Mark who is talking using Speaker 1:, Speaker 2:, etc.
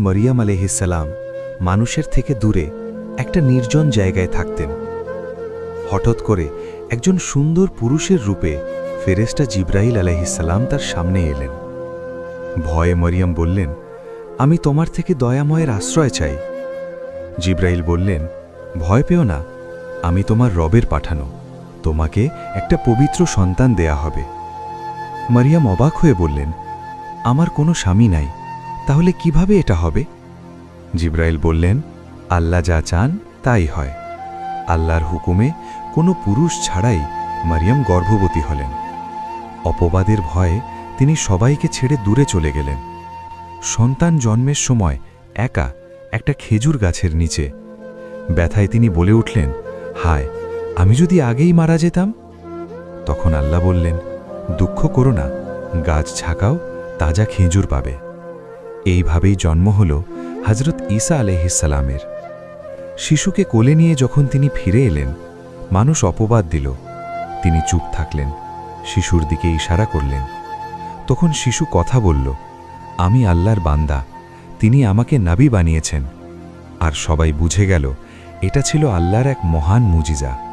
Speaker 1: মরিয়ম আলাইহিসসালাম মানুষের থেকে দূরে একটা নির্জন জায়গায় থাকতেন। হঠাৎ করে একজন সুন্দর পুরুষের রূপে ফেরেশতা জিবরাইল আলাইহিসসালাম তার সামনে এলেন। ভয়ে মরিয়ম বললেন, আমি তোমার থেকে দয়াময়ের আশ্রয় চাই। জিবরাইল বললেন, ভয় পেও না, আমি তোমার রবের পাঠানো, তোমাকে একটা পবিত্র সন্তান দেয়া হবে। মরিয়ম অবাক হয়ে বললেন, আমার কোনো স্বামী নাই, তাহলে কিভাবে এটা হবে? জিবরাইল বললেন, আল্লাহ যা চান তাই হয়। আল্লাহর হুকুমে কোনো পুরুষ ছাড়াই মরিয়ম গর্ভবতী হলেন। অপবাদের ভয়ে তিনি সবাইকে ছেড়ে দূরে চলে গেলেন। সন্তান জন্মের সময় একা একটা খেজুর গাছের নিচে ব্যথায় তিনি বলে উঠলেন, হায়, আমি যদি আগেই মারা যেতাম। তখন আল্লাহ বললেন, দুঃখ করো না, গাছ ছাকাও, তাজা খেজুর পাবে। এইভাবেই জন্ম হল হযরত ঈসা আলাইহিসসালামের। শিশুকে কোলে নিয়ে যখন তিনি ফিরে এলেন, মানুষ অপবাদ দিল। তিনি চুপ থাকলেন, শিশুর দিকে ইশারা করলেন। তখন শিশু কথা বলল, আমি আল্লাহর বান্দা, তিনি আমাকে নবী বানিয়েছেন। আর সবাই বুঝে গেল এটা ছিল আল্লাহর এক মহান মুজিজা।